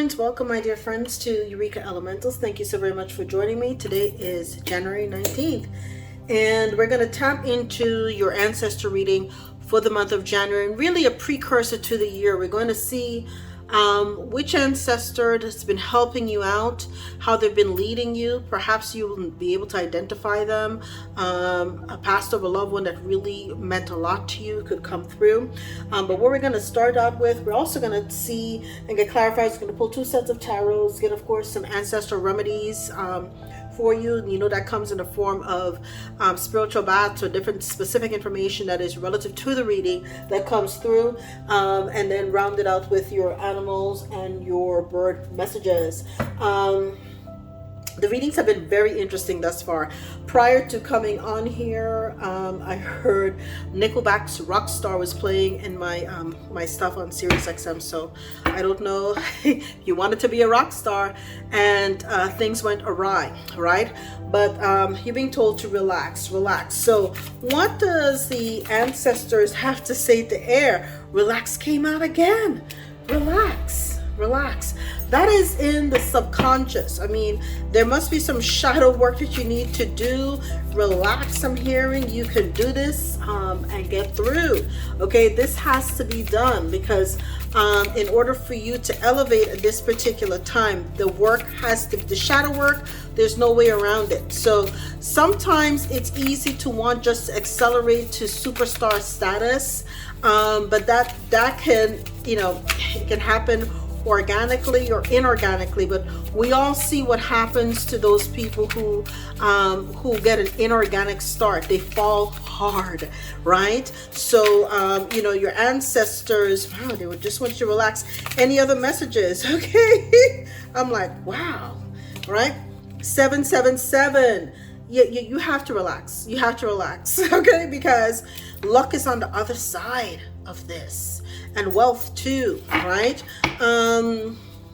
friends, welcome my dear friends to Eureka Elementals. Thank you so very much for joining me. Today is January 19th and we're going to tap into your ancestor reading for the month of January and really a precursor to the year. We're going to see which ancestor has been helping you out, how they've been leading you. Perhaps you will be able to identify them. A past or a loved one that really meant a lot to you could come through. But what we're going to start out with, we're also going to see and get clarified. We're going to pull two sets of tarots, get of course some ancestral remedies for you. You know that comes in the form of spiritual baths or different specific information that is relative to the reading that comes through, and then round it out with your animals and your bird messages. The readings have been very interesting thus far. Prior to coming on here, I heard Nickelback's Rockstar was playing in my my stuff on Sirius XM. So I don't know, you wanted to be a rock star and things went awry, right? But you're being told to relax. So what does the ancestors have to say to air? Relax came out again. Relax. That is in the subconscious. I mean, there must be some shadow work that you need to do. Relax, I'm hearing. You can do this and get through. Okay, this has to be done because in order for you to elevate at this particular time, the work has to, the shadow work, there's no way around it. So sometimes it's easy to want just to accelerate to superstar status, but that can, you know, it can happen organically or inorganically, but we all see what happens to those people who get an inorganic start. They fall hard, right? So you know, your ancestors, wow, they would just want you to relax. Any other messages? Okay. I'm like, wow, right? 777. You have to relax. You have to relax, okay? Because luck is on the other side of this, and wealth too, right?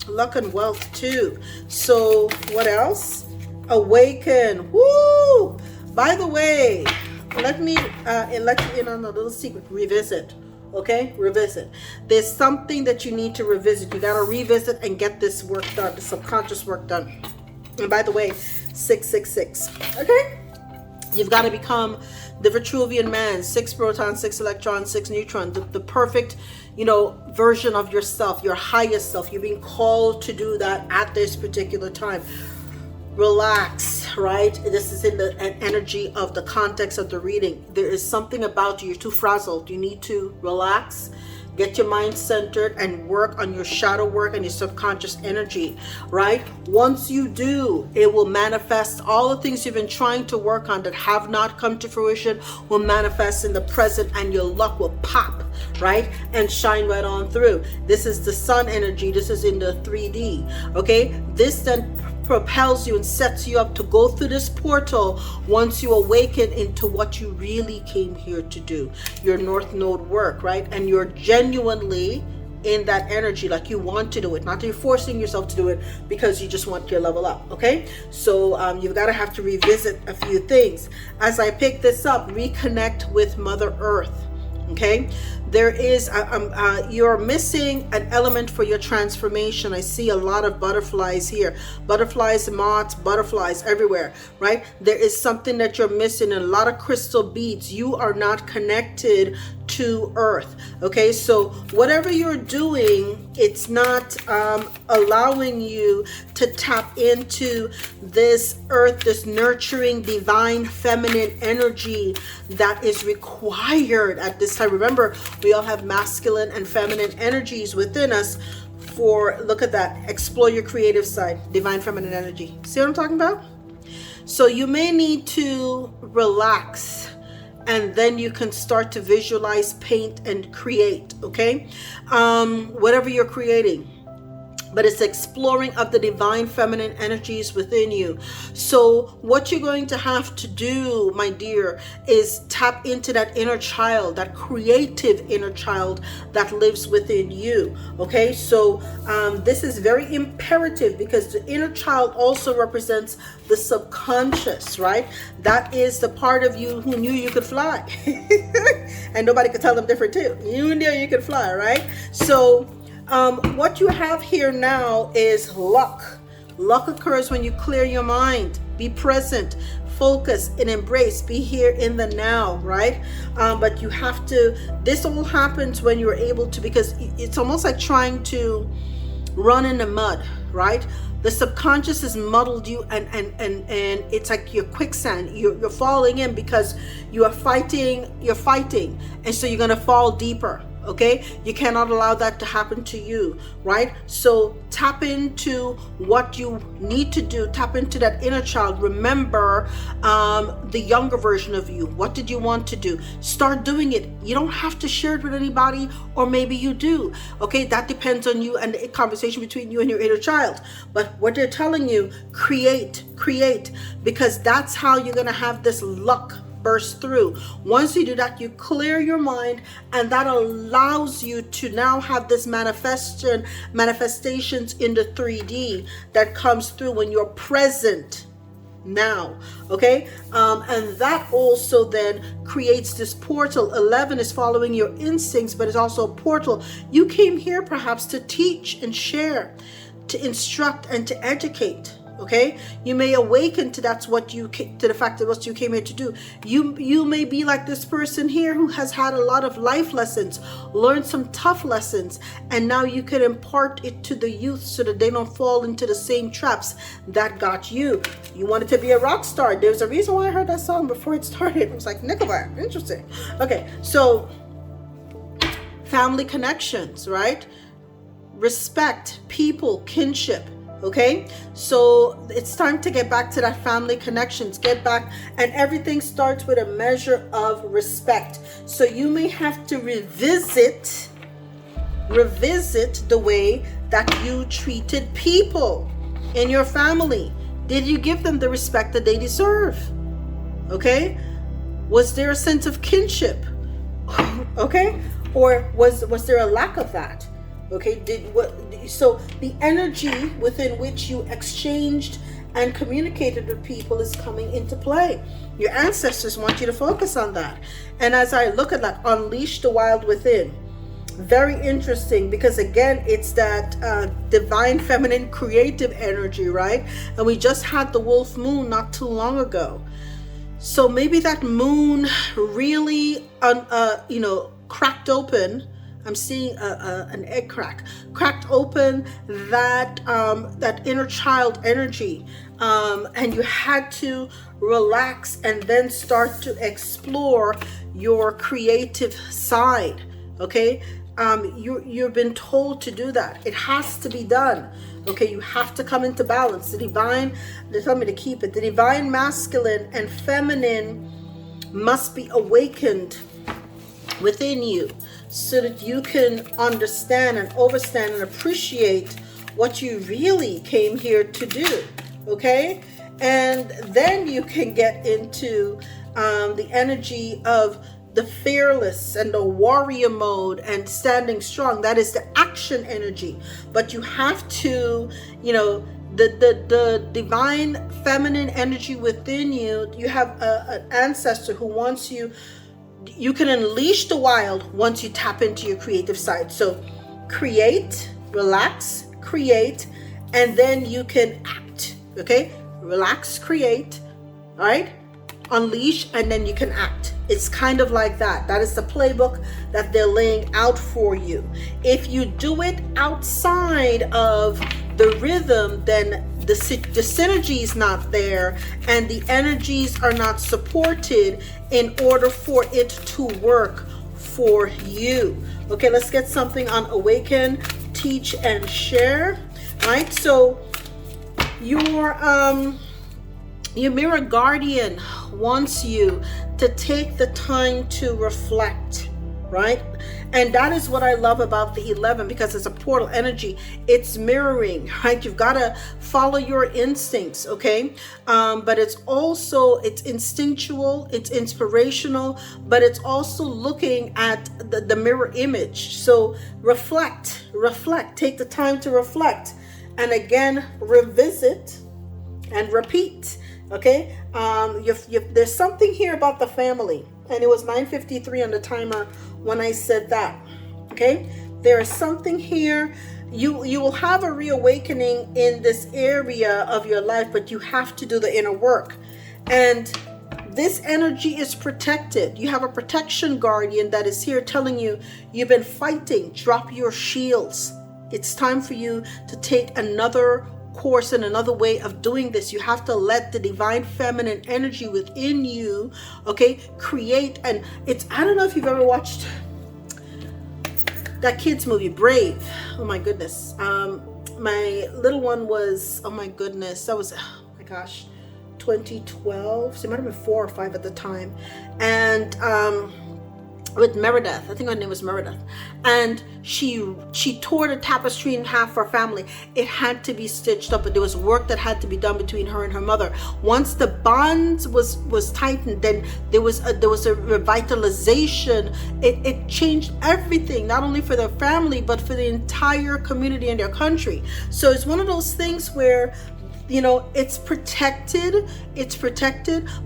Luck and wealth too. So what else? Awaken. Woo! By the way, let me let you in on a little secret. Revisit. Okay, revisit. There's something that you need to revisit. You got to revisit and get this work done, the subconscious work done. And by the way, 666. Okay, you've got to become the Vitruvian man, 6 protons, 6 electrons, 6 neutrons, the perfect, you know, version of yourself, your highest self. You're being called to do that at this particular time. Relax, right? This is in the energy of the context of the reading. There is something about you. You're too frazzled. You need to relax. Get your mind centered and work on your shadow work and your subconscious energy, right? Once you do, it will manifest. All the things you've been trying to work on that have not come to fruition will manifest in the present, and your luck will pop, right? And shine right on through. This is the sun energy. This is in the 3D, okay? This then propels you and sets you up to go through this portal once you awaken into what you really came here to do, your north node work, right? And you're genuinely in that energy, like you want to do it, not that you're forcing yourself to do it because you just want your level up. Okay, so you've got to have to revisit a few things. As I pick this up, reconnect with Mother Earth. Okay, there is you're missing an element for your transformation. I see a lot of butterflies here, butterflies, moths, butterflies everywhere, right? There is something that you're missing, and a lot of crystal beads. You are not connected to earth. Okay, so whatever you're doing, it's not allowing you to tap into this earth, this nurturing divine feminine energy that is required at this time. Remember, we all have masculine and feminine energies within us. For, look at that, explore your creative side, divine feminine energy. See what I'm talking about? So you may need to relax, and then you can start to visualize, paint, and create, okay? Whatever you're creating. But it's exploring of the divine feminine energies within you. So what you're going to have to do, my dear, is tap into that inner child, that creative inner child that lives within you. Okay, so this is very imperative because the inner child also represents the subconscious, right? That is the part of you who knew you could fly. And nobody could tell them different too. You knew you could fly, right? So What you have here now is luck. Luck occurs when you clear your mind, be present, focus, and embrace, be here in the now, right? But you have to, this all happens when you're able to, because it's almost like trying to run in the mud, right? The subconscious has muddled you, and it's like you're quicksand. You're falling in because you're fighting, and so you're gonna fall deeper. Okay, you cannot allow that to happen to you, right? So tap into what you need to do. Tap into that inner child. Remember the younger version of you. What did you want to do? Start doing it. You don't have to share it with anybody, or maybe you do. Okay, that depends on you and the conversation between you and your inner child. But what they're telling you, create, because that's how you're gonna have this luck burst through. Once you do that, you clear your mind, and that allows you to now have this manifestations in the 3D that comes through when you're present now. Okay, and that also then creates this portal. 11 is following your instincts, but it's also a portal. You came here perhaps to teach and share, to instruct and to educate. Okay, you may awaken to the fact that what you came here to do. You may be like this person here who has had a lot of life lessons, learned some tough lessons, and now you can impart it to the youth so that they don't fall into the same traps that got you. You wanted to be a rock star. There's a reason why I heard that song before it started. I was like, Nickelback, interesting. Okay, so family connections, right? Respect, people, kinship. Okay, so it's time to get back to that family connections, get back, and everything starts with a measure of respect. So you may have to revisit the way that you treated people in your family. Did you give them the respect that they deserve? Okay, was there a sense of kinship? Okay, or was there a lack of that? Okay, so the energy within which you exchanged and communicated with people is coming into play. Your ancestors want you to focus on that. And as I look at that, unleash the wild within. Very interesting, because again, it's that divine feminine creative energy, right? And we just had the wolf moon not too long ago. So maybe that moon really, cracked open. I'm seeing an egg cracked open that inner child energy, and you had to relax and then start to explore your creative side. Okay, you've been told to do that. It has to be done. Okay, you have to come into balance. They tell me to keep it. The divine masculine and feminine must be awakened within you, so that you can understand and overstand and appreciate what you really came here to do. Okay, and then you can get into the energy of the fearless and the warrior mode and standing strong. That is the action energy. But you have to, the divine feminine energy within you. You have an ancestor who wants you. You can unleash the wild once you tap into your creative side. So create, relax, create, and then you can act. Okay, relax, create, all right, unleash, and then you can act. It's kind of like that. That is the playbook that they're laying out for you. If you do it outside of the rhythm, then the synergy is not there, and the energies are not supported in order for it to work for you. Okay, let's get something on awaken, teach, and share. Right, so your mirror guardian wants you to take the time to reflect, right? And that is what I love about the 11, because it's a portal energy. It's mirroring, right? You've got to follow your instincts, okay? But it's instinctual, it's inspirational, but it's also looking at the mirror image. So reflect, take the time to reflect. And again, revisit and repeat, okay? There's something here about the family. And it was 9:53 on the timer when I said that. Okay, There is something here. You will have a reawakening in this area of your life, but you have to do the inner work. And this energy is protected. You have a protection guardian that is here telling you you've been fighting. Drop your shields. It's time for you to take another course and another way of doing this. You have to let the divine feminine energy within you, okay, create. And it's, I don't know if you've ever watched that kids movie, Brave. Oh my goodness. My little one was, oh my goodness, that was, oh my gosh, 2012. So it might have been 4 or 5 at the time. And with Meredith, I think her name was Meredith, and she tore the tapestry in half for her family. It had to be stitched up, but there was work that had to be done between her and her mother. Once the bonds was tightened, then there was a revitalization. It changed everything, not only for their family but for the entire community and their country. So it's one of those things where, you know, it's protected,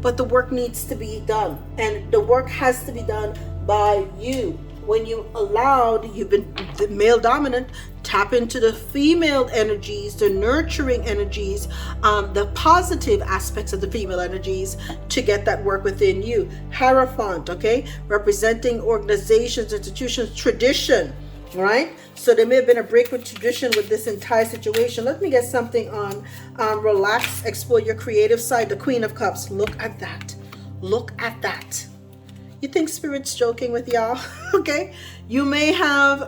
but the work needs to be done, and the work has to be done by you. When you allowed, you've been the male dominant, tap into the female energies, the nurturing energies, the positive aspects of the female energies to get that work within you. Hierophant, okay, representing organizations, institutions, tradition, right? So there may have been a break with tradition with this entire situation. Let me get something on relax, explore your creative side. The Queen of Cups. Look at that. Look at that. You think Spirit's joking with y'all? Okay. You may have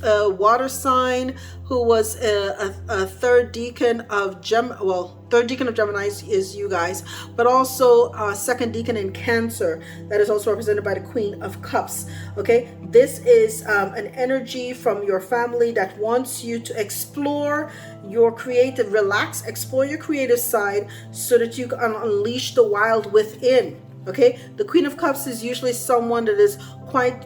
a water sign who was a third deacon of third deacon of Gemini is you guys, but also second deacon in Cancer. That is also represented by the Queen of Cups. Okay. This is an energy from your family that wants you to explore your creative, relax, explore your creative side so that you can unleash the wild within. Okay, the Queen of Cups is usually someone that is quite,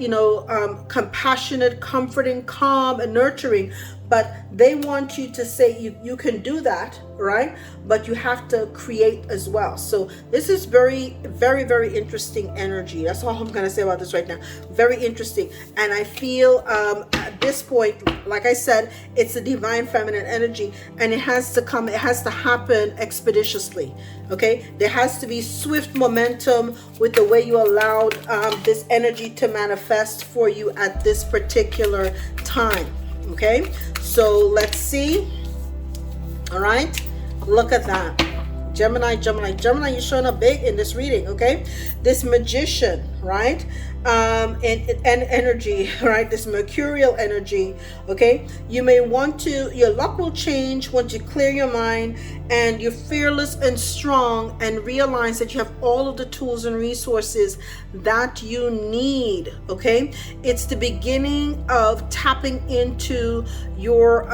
compassionate, comforting, calm, and nurturing. But they want you to say you can do that, right? But you have to create as well. So this is very, very, very interesting energy. That's all I'm going to say about this right now. Very interesting. And I feel at this point, like I said, it's a divine feminine energy, and it has to happen expeditiously. Okay, there has to be swift momentum with the way you allowed this energy to manifest for you at this particular time. Okay, so let's see. All right, look at that. Gemini, you're showing up big in this reading. Okay, this Magician, right? And energy, right? This mercurial energy. Okay, you may want to, your luck will change once you clear your mind and you're fearless and strong and realize that you have all of the tools and resources that you need. Okay, it's the beginning of tapping into your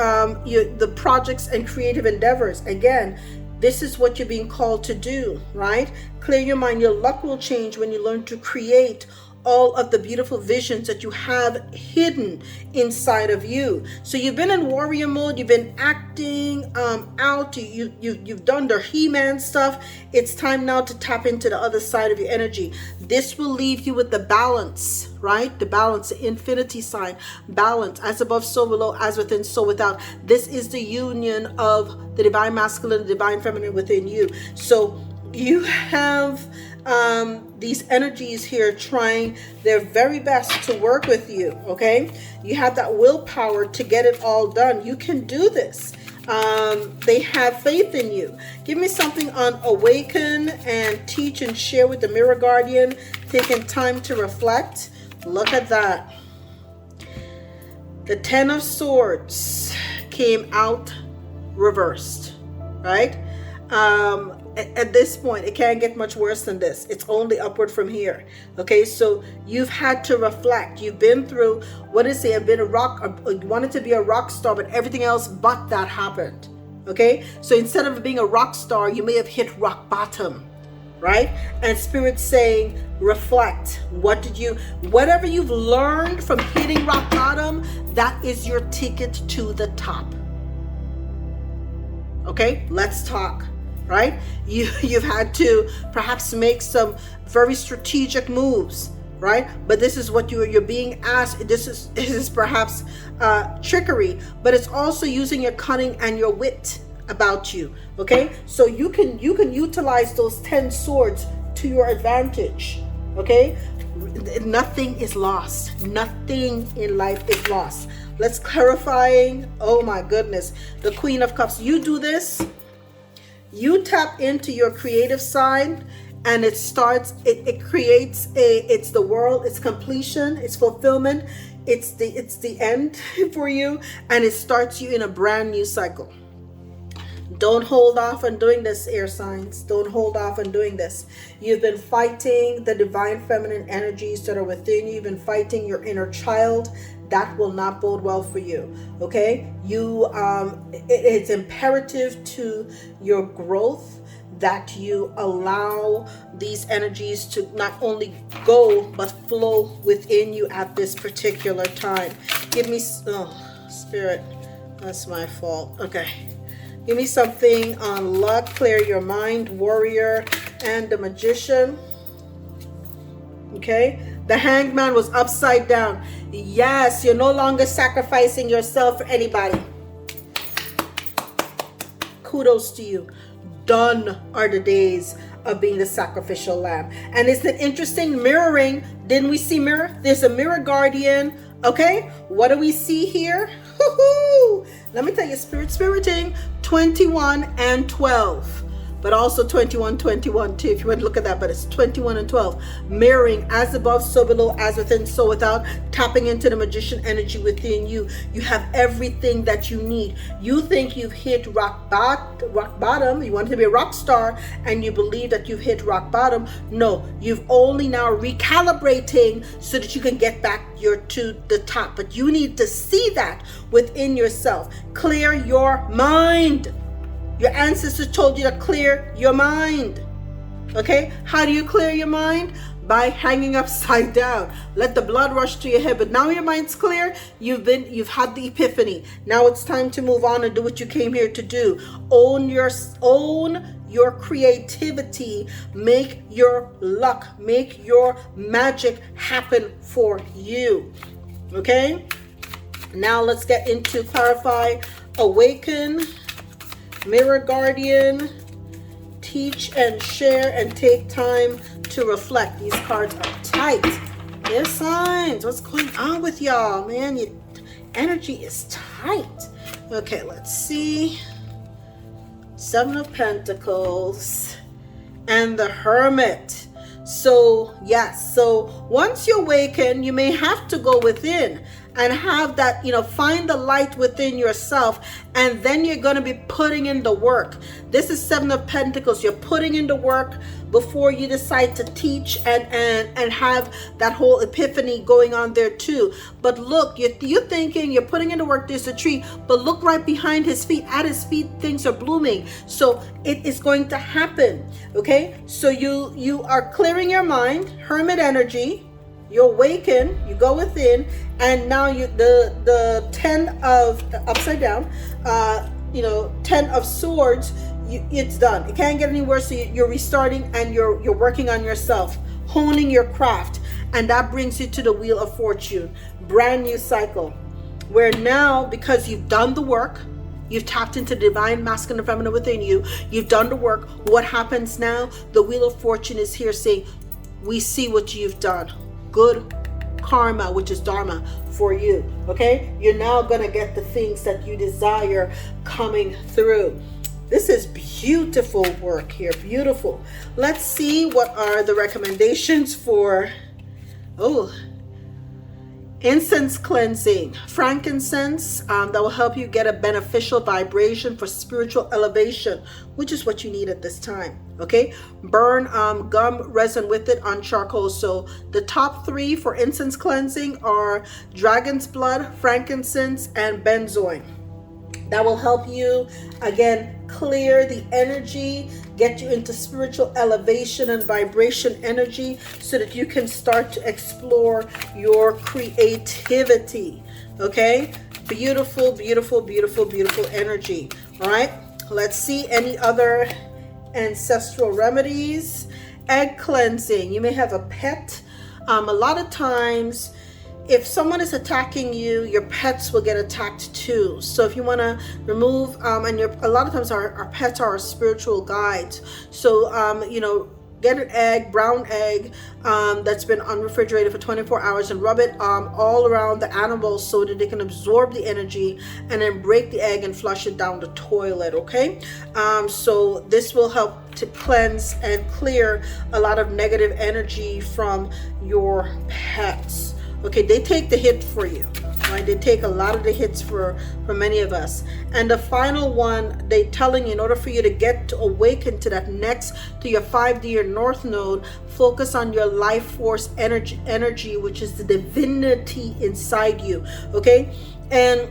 the projects and creative endeavors. Again, this is what you're being called to do, right? Clear your mind. Your luck will change when you learn to create all of the beautiful visions that you have hidden inside of you. So you've been in warrior mode, you've been acting out, you've done the He-Man stuff. It's time now to tap into the other side of your energy. This will leave you with the balance, right? The balance, the infinity sign, balance, as above, so below, as within, so without. This is the union of the divine masculine, the divine feminine within you. So you have these energies here trying their very best to work with you. Okay, you have that willpower to get it all done. You can do this. They have faith in you. Give me something on awaken and teach and share with the mirror guardian, taking time to reflect. Look at that. The 10 of Swords came out reversed, right? At this point, it can't get much worse than this. It's only upward from here. Okay, so you've had to reflect. You've been through, what is it? I've been wanted to be a rock star, but everything else but that happened. Okay, so instead of being a rock star, you may have hit rock bottom, right? And Spirit's saying, reflect. Whatever you've learned from hitting rock bottom, that is your ticket to the top. Okay, let's talk. Right? You've had to perhaps make some very strategic moves. right? But this is what you're being asked. This is perhaps trickery, but it's also using your cunning and your wit about you. Okay, so you can utilize those 10 swords to your advantage. Okay, nothing is lost. Nothing in life is lost. Let's clarifying. Oh my goodness, the Queen of Cups. You do this, you tap into your creative side, and it starts, it creates it's the world, it's completion, it's fulfillment, it's the end for you, and it starts you in a brand new cycle. Don't hold off on doing this, air signs. Don't hold off on doing this. You've been fighting the divine feminine energies that are within you. You've been fighting your inner child. That will not bode well for you. Okay, it's imperative to your growth that you allow these energies to not only go but flow within you at this particular time. Give me, oh, Spirit, that's my fault. Okay, give me something on luck, clear your mind, Warrior, and the Magician. Okay, the Hanged Man was upside down. Yes, you're no longer sacrificing yourself for anybody. Kudos to you. Done are the days of being the sacrificial lamb. And isn't it interesting? Mirroring. Didn't we see mirror? There's a mirror guardian. Okay, what do we see here? Woo-hoo! Let me tell you, spiriting 21 and 12. But also 21, 21 too, if you want to look at that, but it's 21 and 12. Mirroring, as above, so below, as within, so without, tapping into the magician energy within you. You have everything that you need. You think you've hit rock bottom, you want to be a rock star, and you believe that you've hit rock bottom. No, you've only now recalibrating so that you can get back to the top. But you need to see that within yourself. Clear your mind. Your ancestors told you to clear your mind. Okay? How do you clear your mind? By hanging upside down. Let the blood rush to your head. But now your mind's clear. You've had the epiphany. Now it's time to move on and do what you came here to do. Own your creativity. Make your luck. Make your magic happen for you. Okay? Now let's get into clarify, awaken, mirror guardian, teach and share, and take time to reflect. These cards are tight. They're signs. What's going on with y'all, man? Your energy is tight. Okay, let's see. 7 of Pentacles and the Hermit. So yes, so once you awaken, you may have to go within and have that, find the light within yourself, and then you're going to be putting in the work. This is 7 of Pentacles. You're putting in the work before you decide to teach and have that whole epiphany going on there too. But look, you're thinking you're putting in the work, there's a tree, but look right behind his feet. At his feet, things are blooming. So it is going to happen. Okay, so you are clearing your mind, Hermit energy. You awaken, you go within, and now the 10 of upside down, 10 of swords, it's done. It can't get any worse. So you're restarting, and you're working on yourself, honing your craft, and that brings you to the Wheel of Fortune, brand new cycle, where now, because you've done the work, you've tapped into divine masculine and feminine within you, you've done the work. What happens now? The Wheel of Fortune is here saying, we see what you've done. Good karma, which is dharma for you. Okay, you're now gonna get the things that you desire coming through. This is beautiful work here, beautiful. Let's see what are the recommendations for incense cleansing. Frankincense, that will help you get a beneficial vibration for spiritual elevation, which is what you need at this time. Okay, burn gum resin with it on charcoal. So the top 3 for incense cleansing are dragon's blood, frankincense, and benzoin. That will help you, again, clear the energy, get you into spiritual elevation and vibration energy so that you can start to explore your creativity. Okay? Beautiful, beautiful, beautiful, beautiful energy. All right? Let's see any other ancestral remedies. Egg cleansing. You may have a pet A lot of times, if someone is attacking you, your pets will get attacked too. So if you want to remove, and a lot of times our pets are our spiritual guides. So, get an egg, brown egg, that's been unrefrigerated for 24 hours and rub it all around the animals so that they can absorb the energy, and then break the egg and flush it down the toilet, okay? So this will help to cleanse and clear a lot of negative energy from your pets. Okay, they take the hit for you, right? They take a lot of the hits for many of us. And the final one, they telling you, in order for you to get to awaken to that next, to your 5D or North Node, focus on your life force energy, which is the divinity inside you, okay? And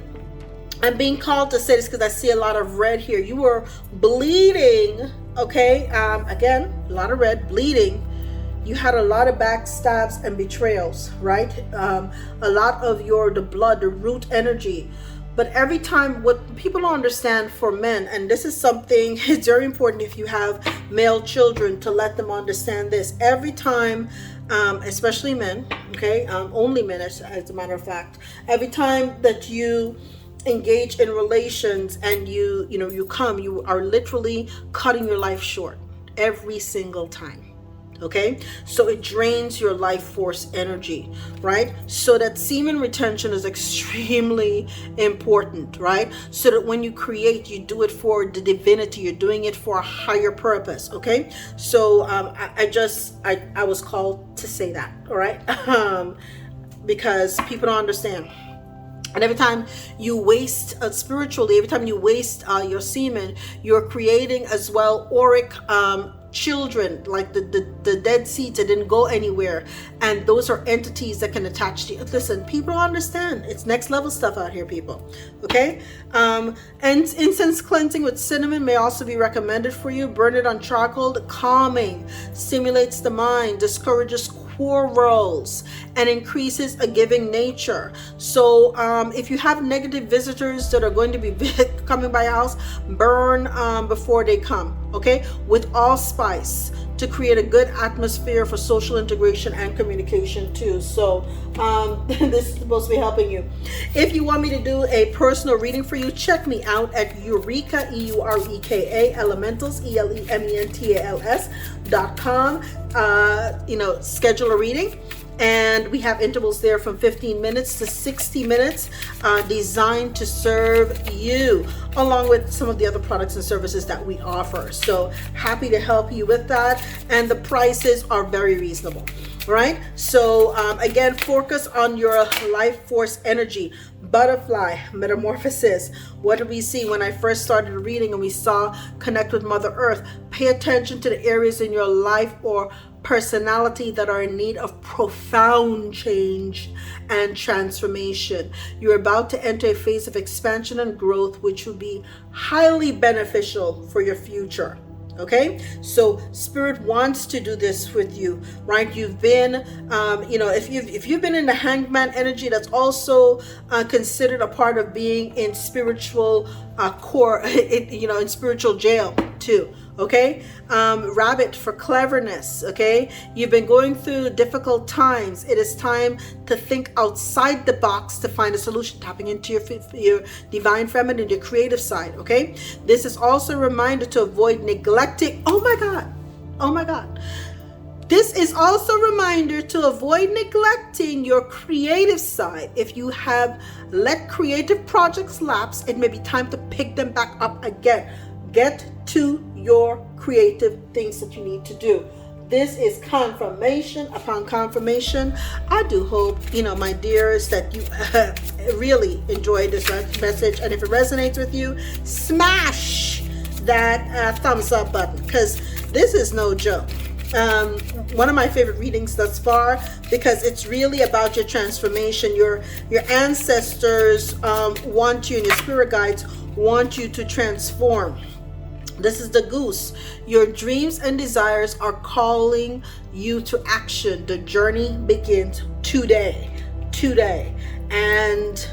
I'm being called to say this because I see a lot of red here. You were bleeding, okay? Again, a lot of red, bleeding. You had a lot of backstabs and betrayals, right? A lot of the blood, the root energy. But every time, what people don't understand for men, and this is something, it's very important if you have male children to let them understand this. Every time, especially men, okay? Only men, as a matter of fact. Every time that you engage in relations and you are literally cutting your life short. Every single time. Okay, so it drains your life force energy, right? So that semen retention is extremely important, right? So that when you create, you do it for the divinity, you're doing it for a higher purpose. Okay, so I was called to say that, all right? Because people don't understand. And every time you waste spiritually, every time you waste your semen, you're creating as well auric children, like the dead seeds that didn't go anywhere, and those are entities that can attach to you. Listen, people don't understand. It's next level stuff out here, people. Okay, and incense cleansing with cinnamon may also be recommended for you. Burn it on charcoal. Calming, stimulates the mind, discourages quarrels, and increases a giving nature. So if you have negative visitors that are going to be coming by your house, burn before they come, okay, with allspice, to create a good atmosphere for social integration and communication too. So this is supposed to be helping you. If you want me to do a personal reading for you, check me out at Eureka, EUREKA, Elementals, ELEMENTALS.com. Schedule a reading. And we have intervals there from 15 minutes to 60 minutes, designed to serve you, along with some of the other products and services that we offer. So happy to help you with that. And the prices are very reasonable, right? So again, focus on your life force energy. Butterfly, metamorphosis. What did we see when I first started reading and we saw connect with Mother Earth? Pay attention to the areas in your life or personality that are in need of profound change and transformation. You're about to enter a phase of expansion and growth, which will be highly beneficial for your future. Okay, so Spirit wants to do this with you, right? You've been, if you've been in the hangman energy, that's also considered a part of being in spiritual in spiritual jail too. Okay, rabbit for cleverness. Okay, you've been going through difficult times. It is time to think outside the box to find a solution, tapping into your divine feminine, your creative side. Okay, this is also a reminder to avoid neglecting. Oh my God. This is also a reminder to avoid neglecting your creative side. If you have let creative projects lapse, it may be time to pick them back up again. Get to your creative things that you need to do. This is confirmation upon confirmation. I do hope, my dears, that you really enjoyed this message. And if it resonates with you, smash that thumbs up button, because this is no joke. One of my favorite readings thus far, because it's really about your transformation. Your ancestors want you, and your spirit guides want you to transform. This is the goose. Your dreams and desires are calling you to action. The journey begins today. And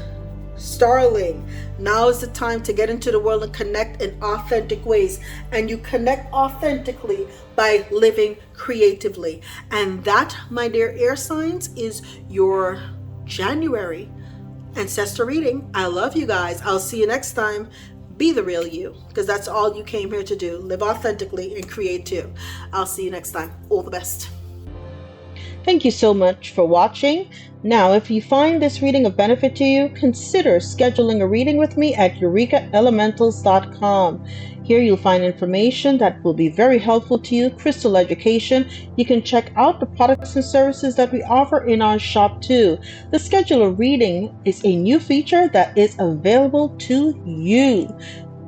Starling. Now is the time to get into the world and connect in authentic ways. And you connect authentically by living creatively. And that, my dear air signs, is your January Ancestor reading. I love you guys. I'll see you next time. Be the real you, because that's all you came here to do. Live authentically and create too. I'll see you next time. All the best. Thank you so much for watching. Now, if you find this reading of benefit to you, consider scheduling a reading with me at eurekaelementals.com. Here you'll find information that will be very helpful to you, crystal education. You can check out the products and services that we offer in our shop too. The scheduler reading is a new feature that is available to you.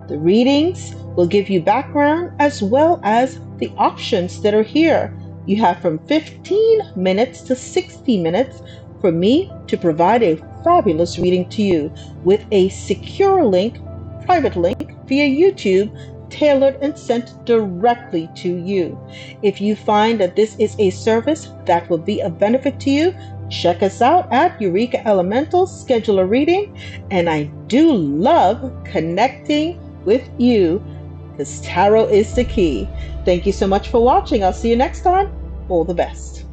The readings will give you background as well as the options that are here. You have from 15 minutes to 60 minutes for me to provide a fabulous reading to you with a secure link, private link via YouTube, tailored and sent directly to you. If you find that this is a service that will be of benefit to you, check us out at Eureka Elementals, schedule a reading, and I do love connecting with you because tarot is the key. Thank you so much for watching. I'll see you next time. All the best.